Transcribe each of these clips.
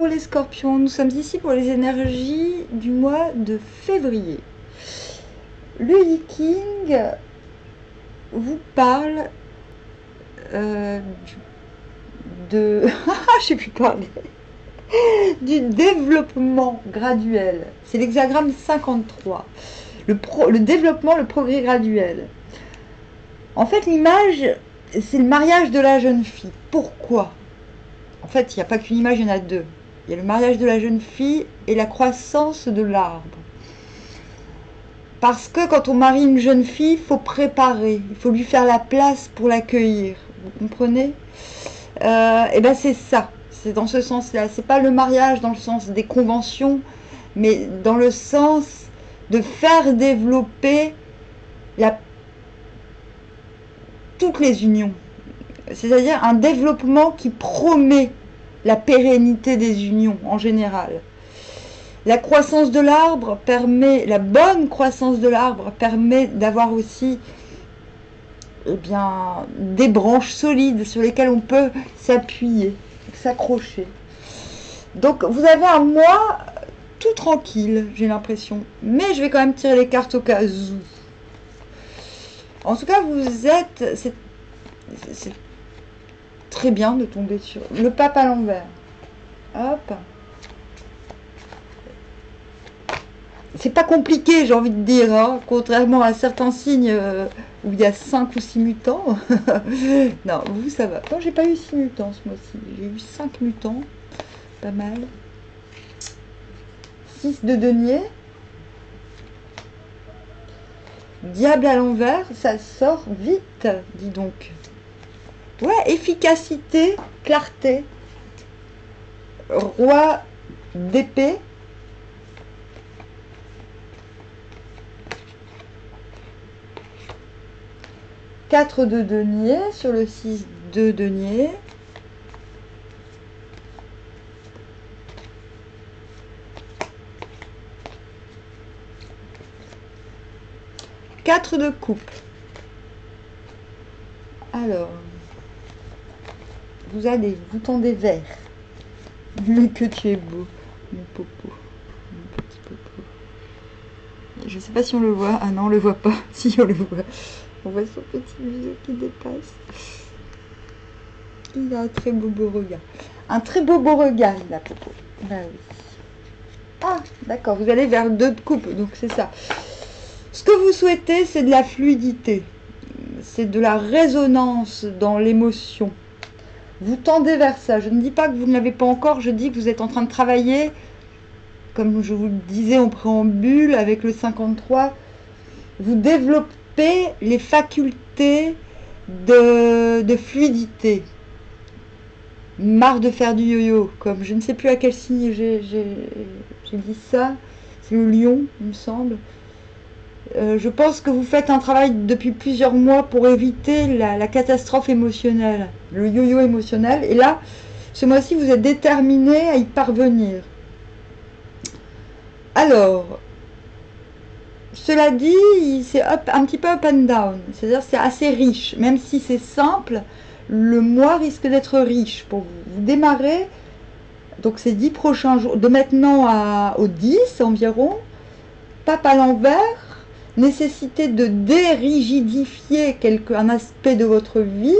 Pour les scorpions, nous sommes ici pour les énergies du mois de février. Le Yiking vous parle de... je sais plus parler. Du développement graduel. C'est l'hexagramme 53. Le développement, le progrès graduel. En fait, l'image, c'est le mariage de la jeune fille. Pourquoi? En fait, il n'y a pas qu'une image, il y en a deux. Il y a le mariage de la jeune fille et la croissance de l'arbre. Parce que quand on marie une jeune fille, il faut préparer, il faut lui faire la place pour l'accueillir. Vous comprenez? Et ben c'est ça, c'est dans ce sens-là. C'est pas le mariage dans le sens des conventions, mais dans le sens de faire développer toutes les unions. C'est-à-dire un développement qui promet la pérennité des unions en général. La croissance de l'arbre permet, la bonne croissance de l'arbre permet d'avoir aussi des branches solides sur lesquelles on peut s'appuyer, s'accrocher. Donc vous avez un mois tout tranquille, j'ai l'impression. Mais je vais quand même tirer les cartes au cas où. En tout cas, vous êtes... C'est très bien de tomber sur le pape à l'envers. Hop. C'est pas compliqué, j'ai envie de dire, hein, contrairement à certains signes où il y a 5 ou 6 mutants. Non, vous, ça va. Moi, j'ai pas eu 6 mutants ce mois-ci. J'ai eu 5 mutants. Pas mal. 6 de denier. Diable à l'envers, ça sort vite, dis donc. Ouais, efficacité, clarté. Roi d'épée. 4 de denier sur le 6 de denier. Quatre de coupe. Alors, vous tendez vers. Mais que tu es beau, mon popo, mon petit popo. Je sais pas si on le voit. Ah non, on le voit pas. Si, on le voit. On voit son petit museau qui dépasse. Il a un très beau regard. Un très beau regard, il a, popo. Bah oui. Ah, d'accord, vous allez vers 2 de coupe, donc c'est ça. Ce que vous souhaitez, c'est de la fluidité. C'est de la résonance dans l'émotion. Vous tendez vers ça. Je ne dis pas que vous ne l'avez pas encore, je dis que vous êtes en train de travailler, comme je vous le disais en préambule, avec le 53. Vous développez les facultés de fluidité. Marre de faire du yo-yo, comme je ne sais plus à quel signe j'ai dit ça. C'est le lion, il me semble. Je pense que vous faites un travail depuis plusieurs mois pour éviter la catastrophe émotionnelle, le yo-yo émotionnel. Et là, ce mois-ci, vous êtes déterminé à y parvenir. Alors, cela dit, c'est un petit peu up and down. C'est-à-dire c'est assez riche. Même si c'est simple, le mois risque d'être riche pour vous. Vous démarrez, donc ces 10 prochains jours, de maintenant au 10 environ, pape à l'envers, nécessité de dérigidifier un aspect de votre vie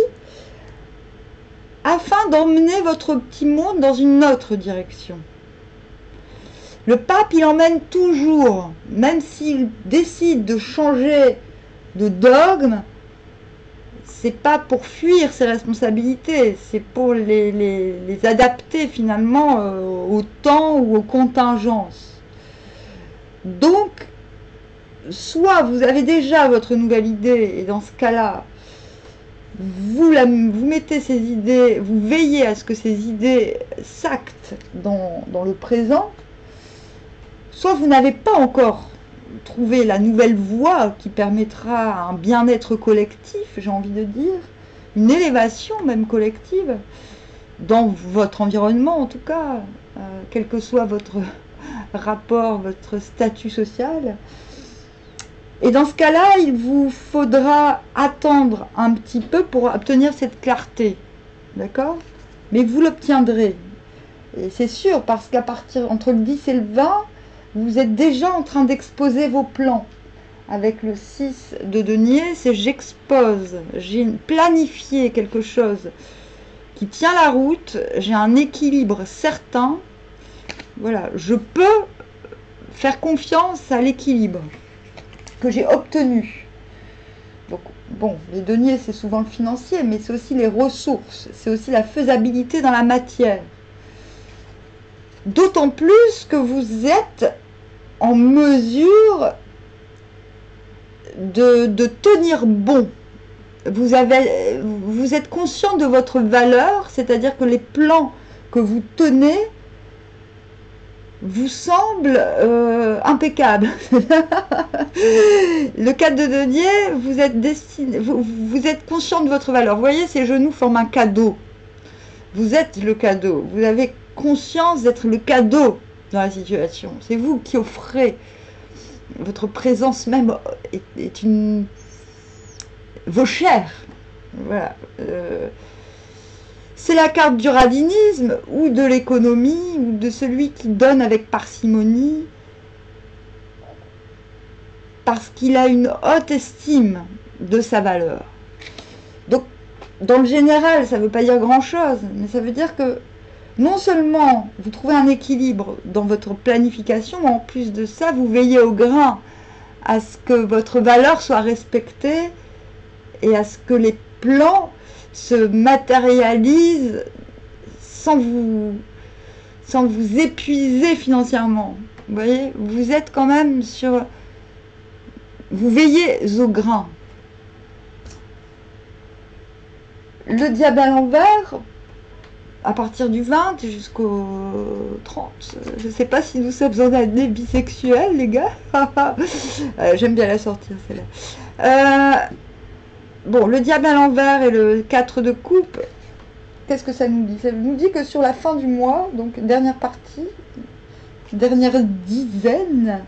afin d'emmener votre petit monde dans une autre direction. Le pape, il emmène toujours, même s'il décide de changer de dogme, c'est pas pour fuir ses responsabilités, c'est pour les adapter finalement au temps ou aux contingences. Donc, soit vous avez déjà votre nouvelle idée, et dans ce cas-là, vous mettez ces idées, vous veillez à ce que ces idées s'actent dans le présent, soit vous n'avez pas encore trouvé la nouvelle voie qui permettra un bien-être collectif, j'ai envie de dire, une élévation même collective, dans votre environnement en tout cas, quel que soit votre rapport, votre statut social. Et dans ce cas-là, il vous faudra attendre un petit peu pour obtenir cette clarté. D'accord? Mais vous l'obtiendrez. Et c'est sûr, parce qu'à partir entre le 10 et le 20, vous êtes déjà en train d'exposer vos plans. Avec le 6 de denier, c'est j'expose, j'ai planifié quelque chose qui tient la route, j'ai un équilibre certain. Voilà, je peux faire confiance à l'équilibre que j'ai obtenu. Donc, bon, les deniers, c'est souvent le financier, mais c'est aussi les ressources, c'est aussi la faisabilité dans la matière. D'autant plus que vous êtes en mesure de tenir bon. Vous êtes conscient de votre valeur, c'est-à-dire que les plans que vous tenez vous semblent impeccables. Le 4 de denier, vous êtes conscient de votre valeur. Vous voyez, ces genoux forment un cadeau. Vous êtes le cadeau. Vous avez conscience d'être le cadeau dans la situation. C'est vous qui offrez. Votre présence même est une... vos chairs. Voilà. C'est la carte du radinisme ou de l'économie ou de celui qui donne avec parcimonie parce qu'il a une haute estime de sa valeur. Donc, dans le général, ça ne veut pas dire grand-chose, mais ça veut dire que non seulement vous trouvez un équilibre dans votre planification, mais en plus de ça, vous veillez au grain à ce que votre valeur soit respectée et à ce que les plans se matérialisent sans vous épuiser financièrement. Vous voyez, vous êtes quand même sur... Vous veillez au grain. Le diable à l'envers, à partir du 20 jusqu'au 30, je ne sais pas si nous sommes en année bisexuelle, les gars. J'aime bien la sortir, celle-là. Bon, le diable à l'envers et le 4 de coupe, qu'est-ce que ça nous dit? Ça nous dit que sur la fin du mois, donc dernière partie, dernière dizaine,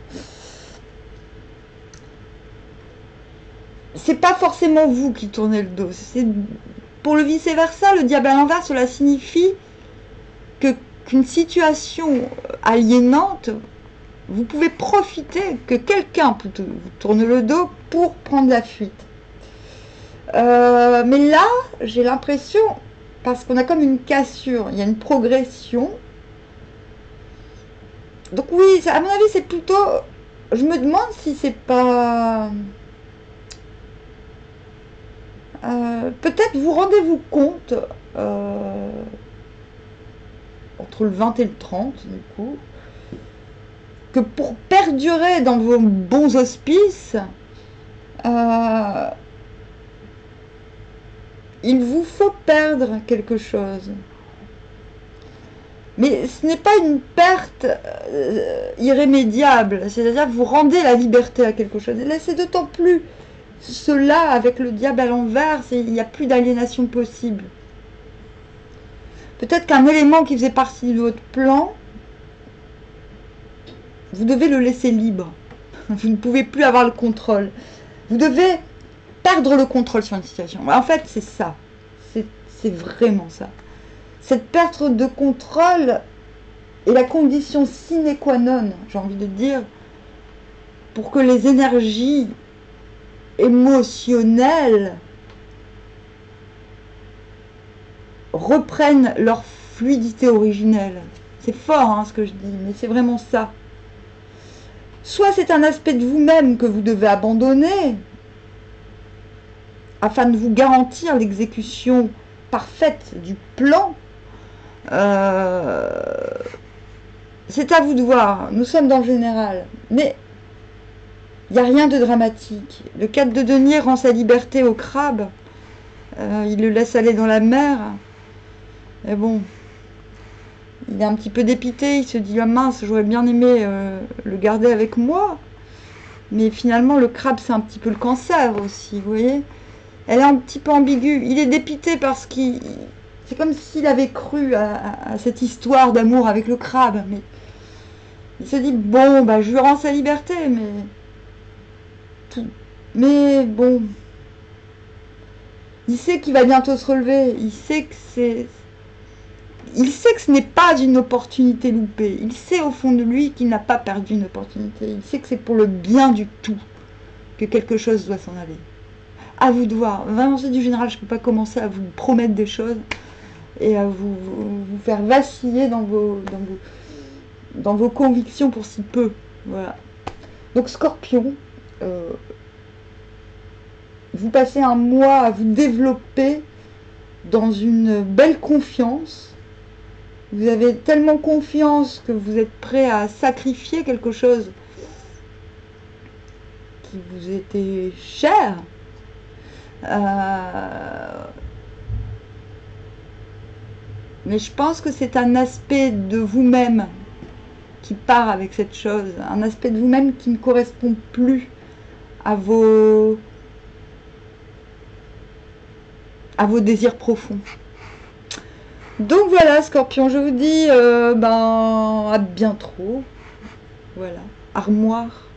c'est pas forcément vous qui tournez le dos. C'est pour le vice-versa, le diable à l'envers, cela signifie qu'une situation aliénante, vous pouvez profiter que quelqu'un vous tourne le dos pour prendre la fuite. Mais là, j'ai l'impression, parce qu'on a comme une cassure, il y a une progression. Donc oui, à mon avis, c'est plutôt... Je me demande si c'est pas... peut-être vous rendez-vous compte, entre le 20 et le 30, du coup, que pour perdurer dans vos bons auspices, il vous faut perdre quelque chose. Mais ce n'est pas une perte irrémédiable, c'est-à-dire que vous rendez la liberté à quelque chose. Et là, c'est d'autant plus cela avec le diable à l'envers, il n'y a plus d'aliénation possible. Peut-être qu'un élément qui faisait partie de votre plan, vous devez le laisser libre. Vous ne pouvez plus avoir le contrôle. Vous devez perdre le contrôle sur une situation. En fait, c'est ça. C'est vraiment ça. Cette perte de contrôle est la condition sine qua non, j'ai envie de dire, pour que les énergies émotionnelles reprennent leur fluidité originelle. C'est fort hein, ce que je dis, mais c'est vraiment ça. Soit c'est un aspect de vous-même que vous devez abandonner afin de vous garantir l'exécution parfaite du plan. C'est à vous de voir, nous sommes dans le général, mais il n'y a rien de dramatique. Le 4 de denier rend sa liberté au crabe, il le laisse aller dans la mer, et bon, il est un petit peu dépité, il se dit ah mince, j'aurais bien aimé le garder avec moi, mais finalement le crabe c'est un petit peu le cancer aussi, vous voyez. Elle est un petit peu ambiguë, il est dépité parce qu'il... C'est comme s'il avait cru à cette histoire d'amour avec le crabe, mais il se dit, bon, bah, je lui rends sa liberté, mais bon, il sait qu'il va bientôt se relever, il sait que il sait que ce n'est pas une opportunité loupée. Il sait au fond de lui qu'il n'a pas perdu une opportunité. Il sait que c'est pour le bien du tout que quelque chose doit s'en aller. À vous de voir. Vraiment, c'est du général, je ne peux pas commencer à vous promettre des choses et à vous faire vaciller dans vos convictions pour si peu. Voilà. Donc Scorpion, vous passez un mois à vous développer dans une belle confiance. Vous avez tellement confiance que vous êtes prêt à sacrifier quelque chose qui vous était cher. Mais je pense que c'est un aspect de vous-même qui part avec cette chose, un aspect de vous-même qui ne correspond plus à vos désirs profonds. Donc voilà, Scorpion, je vous dis à bientôt. Voilà, armoire.